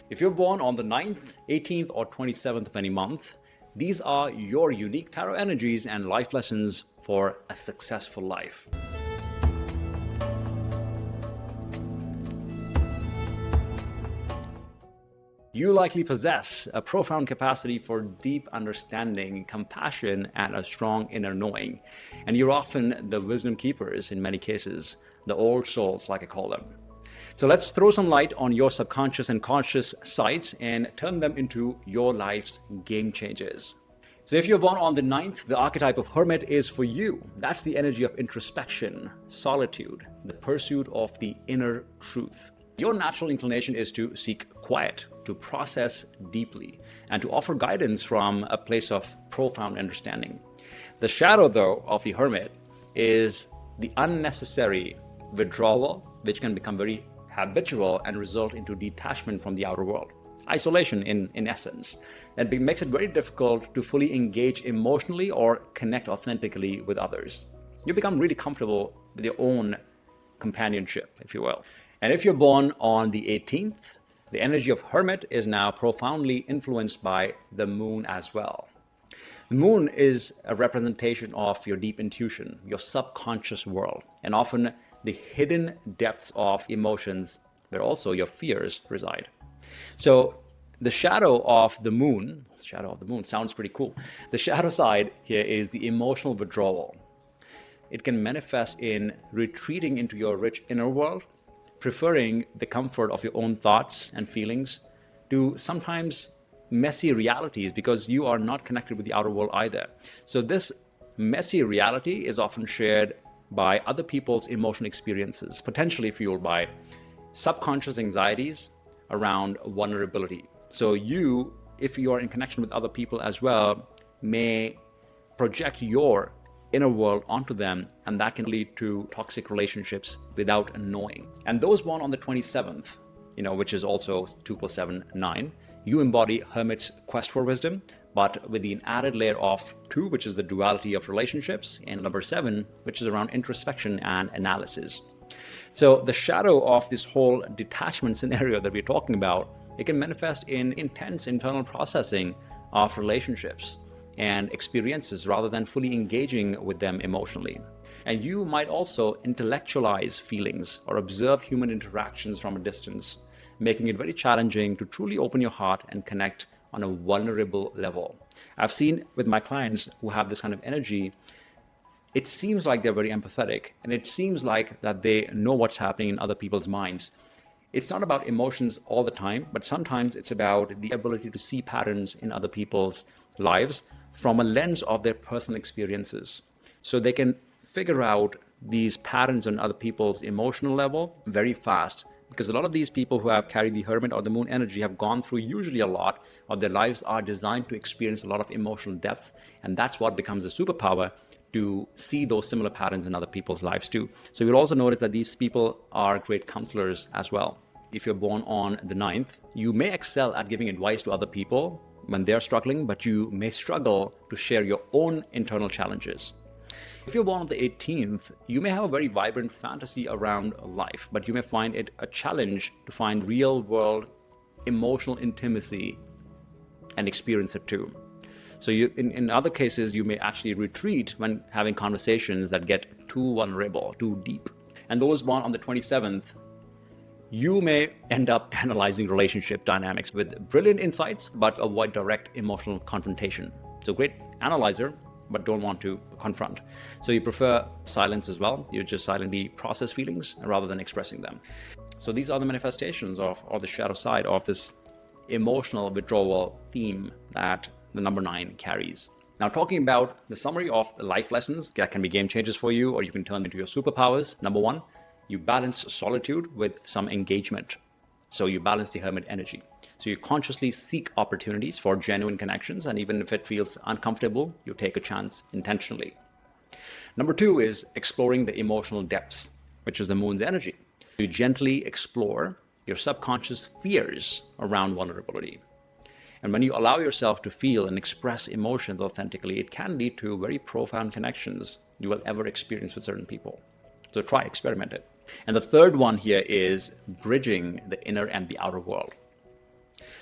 If you're born on the 9th, 18th, or 27th of any month, these are your unique tarot energies and life lessons for a successful life. You likely possess a profound capacity for deep understanding, compassion, and a strong inner knowing. And you're often the wisdom keepers in many cases, the old souls, like I call them. So let's throw some light on your subconscious and conscious sides and turn them into your life's game changers. So if you're born on the 9th, the archetype of Hermit is for you. That's the energy of introspection, solitude, the pursuit of the inner truth. Your natural inclination is to seek quiet, to process deeply, and to offer guidance from a place of profound understanding. The shadow, though, of the Hermit is the unnecessary withdrawal, which can become very habitual and result into detachment from the outer world. Isolation in essence. That makes it very difficult to fully engage emotionally or connect authentically with others. You become really comfortable with your own companionship, if you will. And if you're born on the 18th, the energy of Hermit is now profoundly influenced by the moon as well. The moon is a representation of your deep intuition, your subconscious world, and often the hidden depths of emotions where also your fears reside. So the shadow of the moon sounds pretty cool. The shadow side here is the emotional withdrawal. It can manifest in retreating into your rich inner world, preferring the comfort of your own thoughts and feelings to sometimes messy realities because you are not connected with the outer world either. So this messy reality is often shared by other people's emotional experiences, potentially fueled by subconscious anxieties around vulnerability. So you, if you are in connection with other people as well, may project your inner world onto them, and that can lead to toxic relationships without knowing. And those born on the 27th, which is also 2 + 7, 9, you embody Hermit's quest for wisdom, but with the added layer of 2, which is the duality of relationships, and number 7, which is around introspection and analysis. So the shadow of this whole detachment scenario that we're talking about, it can manifest in intense internal processing of relationships and experiences rather than fully engaging with them emotionally. And you might also intellectualize feelings or observe human interactions from a distance, making it very challenging to truly open your heart and connect on a vulnerable level. I've seen with my clients who have this kind of energy, it seems like they're very empathetic, and it seems like that they know what's happening in other people's minds. It's not about emotions all the time, but sometimes it's about the ability to see patterns in other people's lives from a lens of their personal experiences. So they can figure out these patterns on other people's emotional level very fast, because a lot of these people who have carried the Hermit or the moon energy have gone through usually a lot of their lives are designed to experience a lot of emotional depth, and that's what becomes a superpower, to see those similar patterns in other people's lives too. So you'll also notice that these people are great counselors as well. If you're born on the 9th, you may excel at giving advice to other people when they're struggling, but you may struggle to share your own internal challenges. If you're born on the 18th, you may have a very vibrant fantasy around life, but you may find it a challenge to find real world emotional intimacy and experience it too. So in other cases, you may actually retreat when having conversations that get too vulnerable, too deep. And those born on the 27th, you may end up analyzing relationship dynamics with brilliant insights, but avoid direct emotional confrontation. So great analyzer, but don't want to confront. So you prefer silence as well. You just silently process feelings rather than expressing them. So these are the manifestations of the shadow side of this emotional withdrawal theme that the number 9 carries. Now, talking about the summary of the life lessons that can be game changers for you, or you can turn into your superpowers. Number 1, you balance solitude with some engagement. So you balance the Hermit energy. So you consciously seek opportunities for genuine connections, and even if it feels uncomfortable, you take a chance intentionally. Number 2 is exploring the emotional depths, which is the moon's energy. You gently explore your subconscious fears around vulnerability. And when you allow yourself to feel and express emotions authentically, it can lead to very profound connections you will ever experience with certain people. So try, experiment it. And the third one here is bridging the inner and the outer world.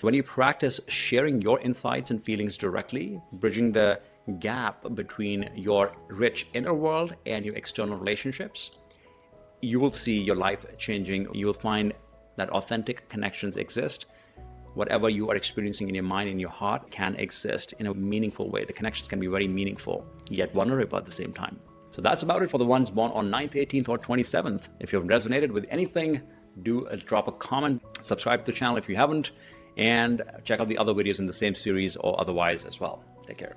So when you practice sharing your insights and feelings directly, bridging the gap between your rich inner world and your external relationships, you will see your life changing. You will find that authentic connections exist. Whatever you are experiencing in your mind and your heart can exist in a meaningful way. The connections can be very meaningful, yet vulnerable at the same time. So that's about it for the ones born on 9th, 18th, or 27th. If you've resonated with anything, do drop a comment, subscribe to the channel if you haven't, and check out the other videos in the same series or otherwise as well. Take care.